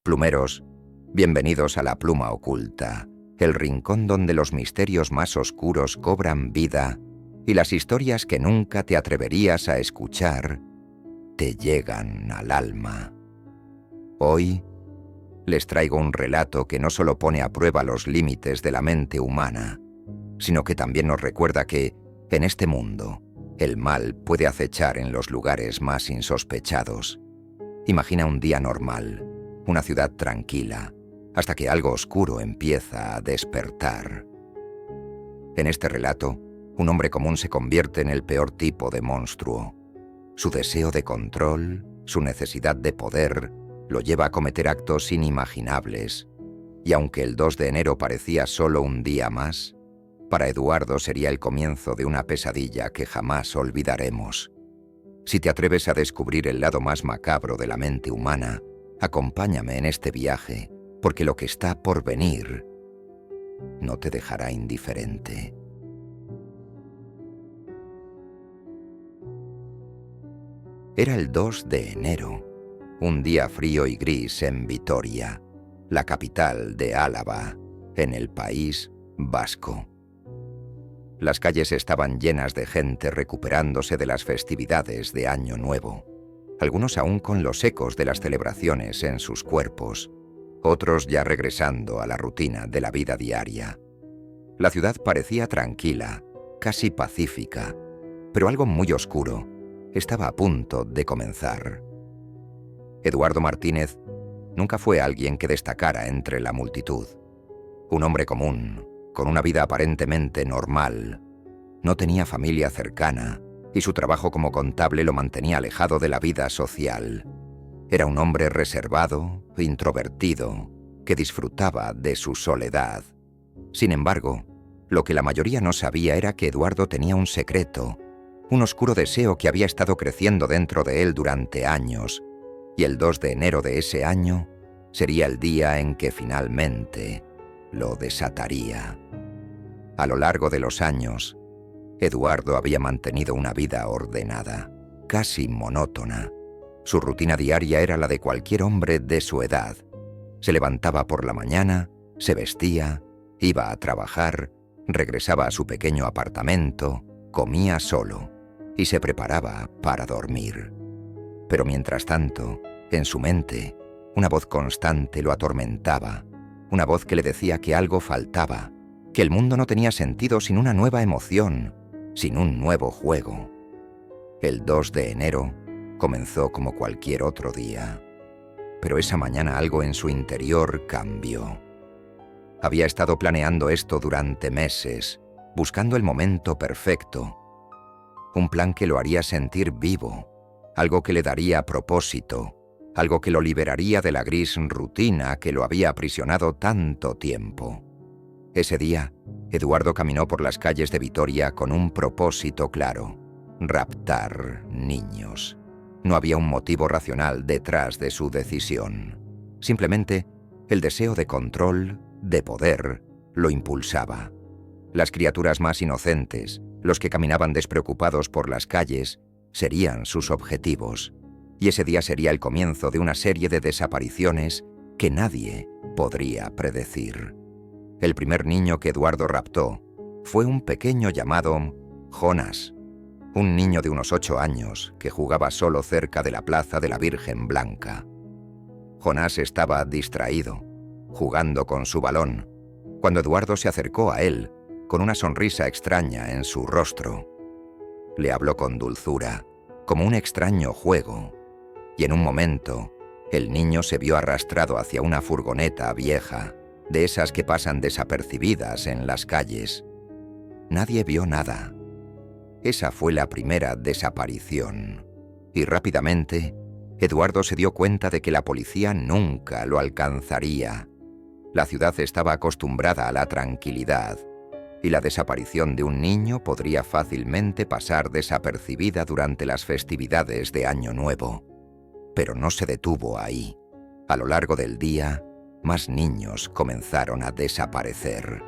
Plumeros, bienvenidos a la Pluma Oculta, el rincón donde los misterios más oscuros cobran vida y las historias que nunca te atreverías a escuchar te llegan al alma. Hoy les traigo un relato que no solo pone a prueba los límites de la mente humana, sino que también nos recuerda que, en este mundo, el mal puede acechar en los lugares más insospechados. Imagina un día normal, una ciudad tranquila, hasta que algo oscuro empieza a despertar. En este relato, un hombre común se convierte en el peor tipo de monstruo. Su deseo de control, su necesidad de poder, lo lleva a cometer actos inimaginables. Y aunque el 2 de enero parecía solo un día más, para Eduardo sería el comienzo de una pesadilla que jamás olvidaremos. Si te atreves a descubrir el lado más macabro de la mente humana, acompáñame en este viaje, porque lo que está por venir no te dejará indiferente. Era el 2 de enero, un día frío y gris en Vitoria, la capital de Álava, en el País Vasco. Las calles estaban llenas de gente recuperándose de las festividades de Año Nuevo, algunos aún con los ecos de las celebraciones en sus cuerpos, otros ya regresando a la rutina de la vida diaria. La ciudad parecía tranquila, casi pacífica, pero algo muy oscuro estaba a punto de comenzar. Eduardo Martínez nunca fue alguien que destacara entre la multitud. Un hombre común, con una vida aparentemente normal. No tenía familia cercana y su trabajo como contable lo mantenía alejado de la vida social. Era un hombre reservado, introvertido, que disfrutaba de su soledad. Sin embargo, lo que la mayoría no sabía era que Eduardo tenía un secreto, un oscuro deseo que había estado creciendo dentro de él durante años, y el 2 de enero de ese año sería el día en que finalmente lo desataría. A lo largo de los años, Eduardo había mantenido una vida ordenada, casi monótona. Su rutina diaria era la de cualquier hombre de su edad. Se levantaba por la mañana, se vestía, iba a trabajar, regresaba a su pequeño apartamento, comía solo y se preparaba para dormir. Pero mientras tanto, en su mente, una voz constante lo atormentaba, una voz que le decía que algo faltaba, que el mundo no tenía sentido sin una nueva emoción, sin un nuevo juego. El 2 de enero comenzó como cualquier otro día, pero esa mañana algo en su interior cambió. Había estado planeando esto durante meses, buscando el momento perfecto, un plan que lo haría sentir vivo, algo que le daría propósito, algo que lo liberaría de la gris rutina que lo había aprisionado tanto tiempo. Ese día, Eduardo caminó por las calles de Vitoria con un propósito claro: raptar niños. No había un motivo racional detrás de su decisión. Simplemente, el deseo de control, de poder, lo impulsaba. Las criaturas más inocentes, los que caminaban despreocupados por las calles, serían sus objetivos, y ese día sería el comienzo de una serie de desapariciones que nadie podría predecir. El primer niño que Eduardo raptó fue un pequeño llamado Jonas, un niño de unos 8 años que jugaba solo cerca de la plaza de la Virgen Blanca. Jonás estaba distraído, jugando con su balón, cuando Eduardo se acercó a él con una sonrisa extraña en su rostro. Le habló con dulzura, como un extraño juego, y en un momento, el niño se vio arrastrado hacia una furgoneta vieja, de esas que pasan desapercibidas en las calles. Nadie vio nada. Esa fue la primera desaparición, y rápidamente, Eduardo se dio cuenta de que la policía nunca lo alcanzaría. La ciudad estaba acostumbrada a la tranquilidad, y la desaparición de un niño podría fácilmente pasar desapercibida durante las festividades de Año Nuevo. Pero no se detuvo ahí. A lo largo del día, más niños comenzaron a desaparecer.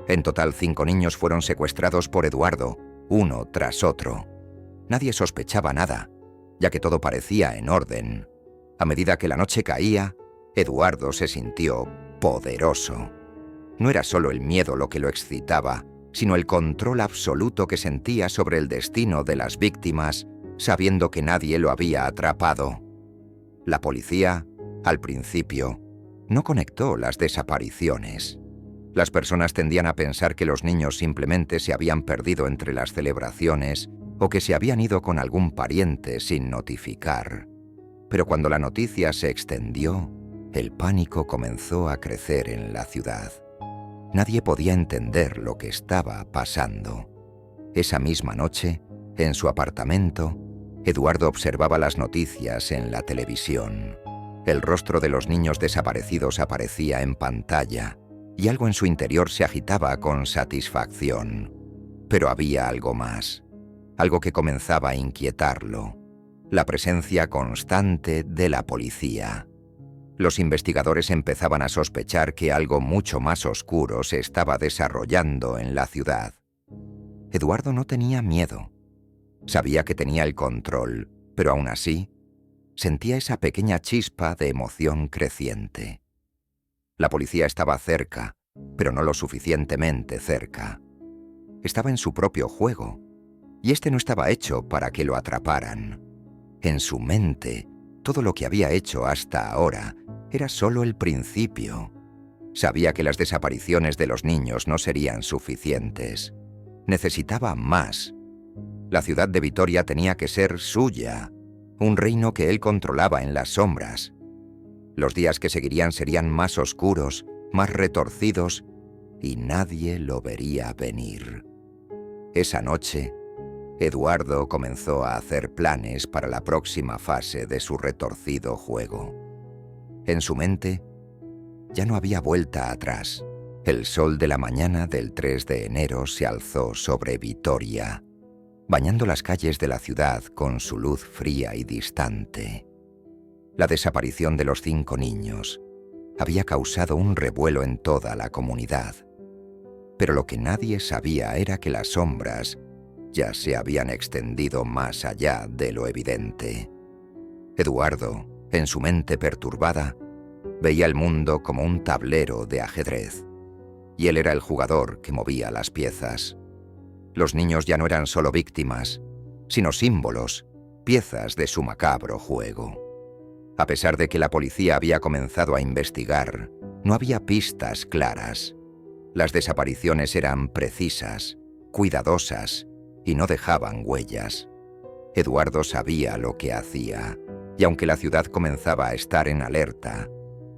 En total, 5 niños fueron secuestrados por Eduardo, uno tras otro. Nadie sospechaba nada, ya que todo parecía en orden. A medida que la noche caía, Eduardo se sintió poderoso. No era solo el miedo lo que lo excitaba, sino el control absoluto que sentía sobre el destino de las víctimas, sabiendo que nadie lo había atrapado. La policía, al principio, no conectó las desapariciones. Las personas tendían a pensar que los niños simplemente se habían perdido entre las celebraciones o que se habían ido con algún pariente sin notificar. Pero cuando la noticia se extendió, el pánico comenzó a crecer en la ciudad. Nadie podía entender lo que estaba pasando. Esa misma noche, en su apartamento, Eduardo observaba las noticias en la televisión. El rostro de los niños desaparecidos aparecía en pantalla y algo en su interior se agitaba con satisfacción. Pero había algo más, algo que comenzaba a inquietarlo: la presencia constante de la policía. Los investigadores empezaban a sospechar que algo mucho más oscuro se estaba desarrollando en la ciudad. Eduardo no tenía miedo. Sabía que tenía el control, pero aún así, sentía esa pequeña chispa de emoción creciente. La policía estaba cerca, pero no lo suficientemente cerca. Estaba en su propio juego, y este no estaba hecho para que lo atraparan. En su mente, todo lo que había hecho hasta ahora era solo el principio. Sabía que las desapariciones de los niños no serían suficientes. Necesitaba más. La ciudad de Vitoria tenía que ser suya, un reino que él controlaba en las sombras. Los días que seguirían serían más oscuros, más retorcidos, y nadie lo vería venir. Esa noche, Eduardo comenzó a hacer planes para la próxima fase de su retorcido juego. En su mente, ya no había vuelta atrás. El sol de la mañana del 3 de enero se alzó sobre Vitoria, bañando las calles de la ciudad con su luz fría y distante. La desaparición de los 5 niños había causado un revuelo en toda la comunidad. Pero lo que nadie sabía era que las sombras ya se habían extendido más allá de lo evidente. Eduardo, en su mente perturbada, veía el mundo como un tablero de ajedrez, y él era el jugador que movía las piezas. Los niños ya no eran solo víctimas, sino símbolos, piezas de su macabro juego. A pesar de que la policía había comenzado a investigar, no había pistas claras. Las desapariciones eran precisas, cuidadosas, y no dejaban huellas. Eduardo sabía lo que hacía, y aunque la ciudad comenzaba a estar en alerta,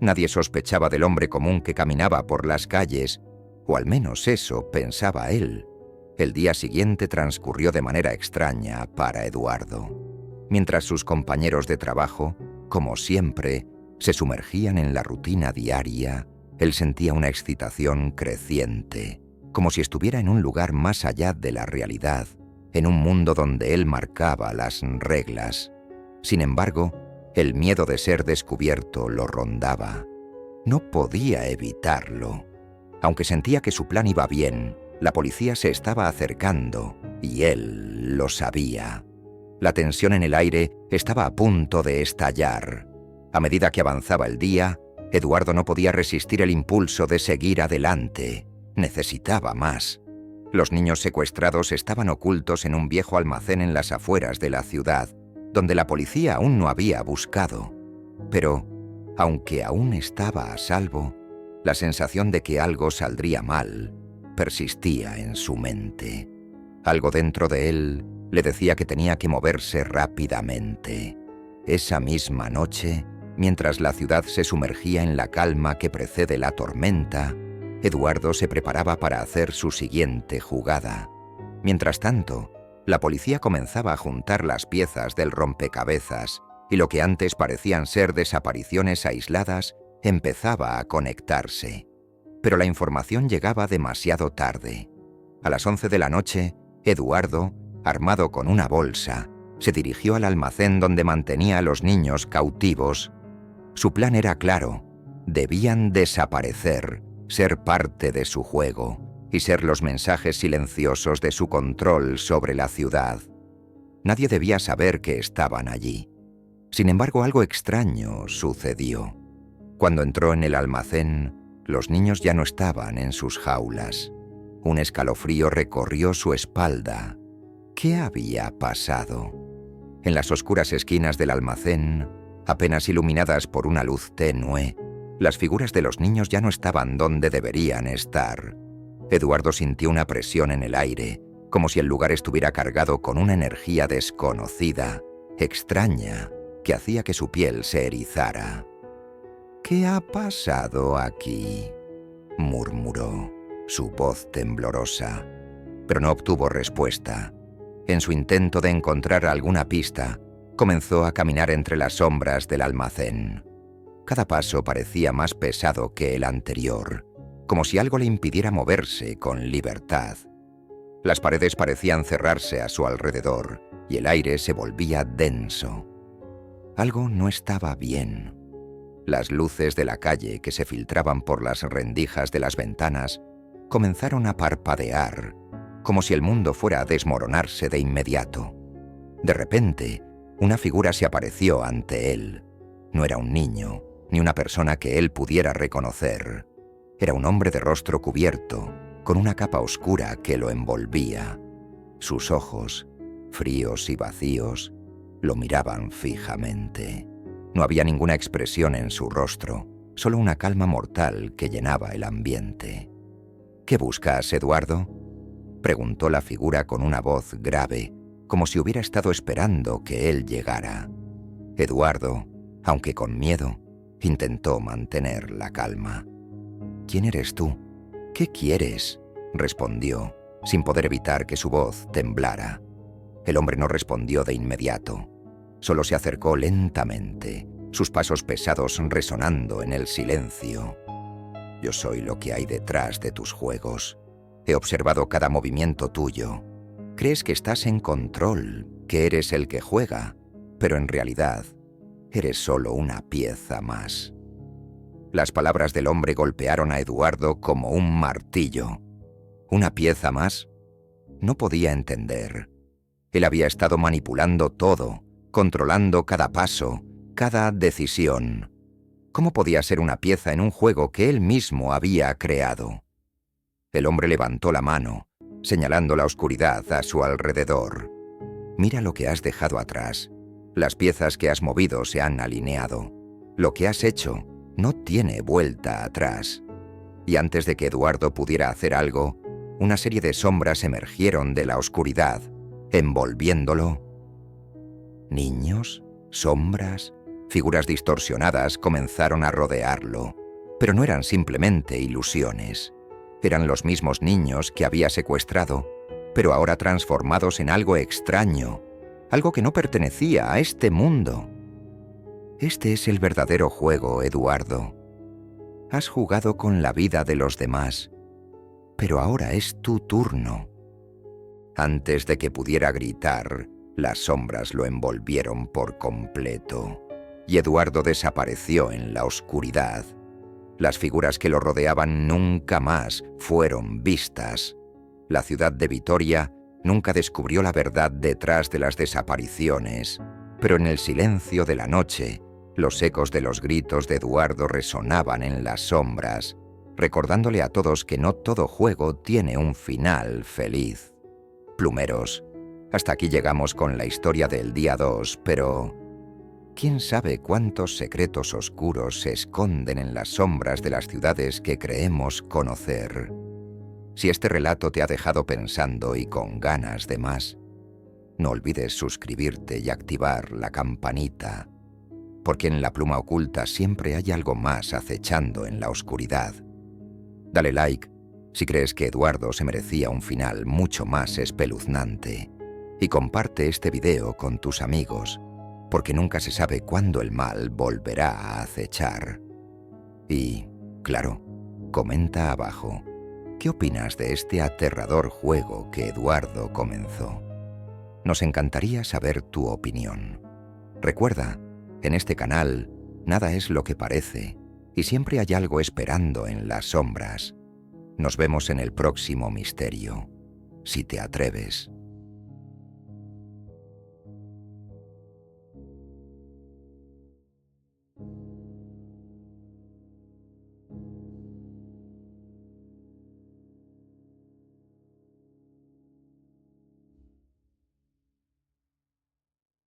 nadie sospechaba del hombre común que caminaba por las calles, o al menos eso pensaba él. El día siguiente transcurrió de manera extraña para Eduardo. Mientras sus compañeros de trabajo, como siempre, se sumergían en la rutina diaria, él sentía una excitación creciente, como si estuviera en un lugar más allá de la realidad, en un mundo donde él marcaba las reglas. Sin embargo, el miedo de ser descubierto lo rondaba. No podía evitarlo. Aunque sentía que su plan iba bien, la policía se estaba acercando, y él lo sabía. La tensión en el aire estaba a punto de estallar. A medida que avanzaba el día, Eduardo no podía resistir el impulso de seguir adelante. Necesitaba más. Los niños secuestrados estaban ocultos en un viejo almacén en las afueras de la ciudad, donde la policía aún no había buscado. Pero, aunque aún estaba a salvo, la sensación de que algo saldría mal persistía en su mente. Algo dentro de él le decía que tenía que moverse rápidamente. Esa misma noche, mientras la ciudad se sumergía en la calma que precede la tormenta, Eduardo se preparaba para hacer su siguiente jugada. Mientras tanto, la policía comenzaba a juntar las piezas del rompecabezas y lo que antes parecían ser desapariciones aisladas empezaba a conectarse. Pero la información llegaba demasiado tarde. A las 11 de la noche, Eduardo, armado con una bolsa, se dirigió al almacén donde mantenía a los niños cautivos. Su plan era claro: debían desaparecer, ser parte de su juego y ser los mensajes silenciosos de su control sobre la ciudad. Nadie debía saber que estaban allí. Sin embargo, algo extraño sucedió. Cuando entró en el almacén, los niños ya no estaban en sus jaulas. Un escalofrío recorrió su espalda. ¿Qué había pasado? En las oscuras esquinas del almacén, apenas iluminadas por una luz tenue, las figuras de los niños ya no estaban donde deberían estar. Eduardo sintió una presión en el aire, como si el lugar estuviera cargado con una energía desconocida, extraña, que hacía que su piel se erizara. «¿Qué ha pasado aquí?», murmuró, su voz temblorosa, pero no obtuvo respuesta. En su intento de encontrar alguna pista, comenzó a caminar entre las sombras del almacén. Cada paso parecía más pesado que el anterior, como si algo le impidiera moverse con libertad. Las paredes parecían cerrarse a su alrededor y el aire se volvía denso. Algo no estaba bien. Las luces de la calle que se filtraban por las rendijas de las ventanas comenzaron a parpadear, como si el mundo fuera a desmoronarse de inmediato. De repente, una figura se apareció ante él. No era un niño, ni una persona que él pudiera reconocer. Era un hombre de rostro cubierto, con una capa oscura que lo envolvía. Sus ojos, fríos y vacíos, lo miraban fijamente. No había ninguna expresión en su rostro, solo una calma mortal que llenaba el ambiente. «¿Qué buscas, Eduardo?», preguntó la figura con una voz grave, como si hubiera estado esperando que él llegara. Eduardo, aunque con miedo, intentó mantener la calma. «¿Quién eres tú? ¿Qué quieres?», respondió, sin poder evitar que su voz temblara. El hombre no respondió de inmediato. Solo se acercó lentamente, sus pasos pesados resonando en el silencio. «Yo soy lo que hay detrás de tus juegos. He observado cada movimiento tuyo. Crees que estás en control, que eres el que juega, pero en realidad eres solo una pieza más». Las palabras del hombre golpearon a Eduardo como un martillo. ¿Una pieza más? No podía entender. Él había estado manipulando todo, controlando cada paso, cada decisión. ¿Cómo podía ser una pieza en un juego que él mismo había creado? El hombre levantó la mano, señalando la oscuridad a su alrededor. «Mira lo que has dejado atrás. Las piezas que has movido se han alineado. Lo que has hecho no tiene vuelta atrás». Y antes de que Eduardo pudiera hacer algo, una serie de sombras emergieron de la oscuridad, envolviéndolo. Niños, sombras, figuras distorsionadas comenzaron a rodearlo, pero no eran simplemente ilusiones. Eran los mismos niños que había secuestrado, pero ahora transformados en algo extraño, algo que no pertenecía a este mundo. Este es el verdadero juego, Eduardo. Has jugado con la vida de los demás, pero ahora es tu turno. Antes de que pudiera gritar, las sombras lo envolvieron por completo, y Eduardo desapareció en la oscuridad. Las figuras que lo rodeaban nunca más fueron vistas. La ciudad de Vitoria nunca descubrió la verdad detrás de las desapariciones, pero en el silencio de la noche, los ecos de los gritos de Eduardo resonaban en las sombras, recordándole a todos que no todo juego tiene un final feliz. Plumeros, hasta aquí llegamos con la historia del día 2, pero ¿quién sabe cuántos secretos oscuros se esconden en las sombras de las ciudades que creemos conocer? Si este relato te ha dejado pensando y con ganas de más, no olvides suscribirte y activar la campanita, porque en la pluma oculta siempre hay algo más acechando en la oscuridad. Dale like si crees que Eduardo se merecía un final mucho más espeluznante, y comparte este video con tus amigos, porque nunca se sabe cuándo el mal volverá a acechar. Y, claro, comenta abajo, ¿qué opinas de este aterrador juego que Eduardo comenzó? Nos encantaría saber tu opinión. Recuerda, en este canal, nada es lo que parece, y siempre hay algo esperando en las sombras. Nos vemos en el próximo misterio, si te atreves.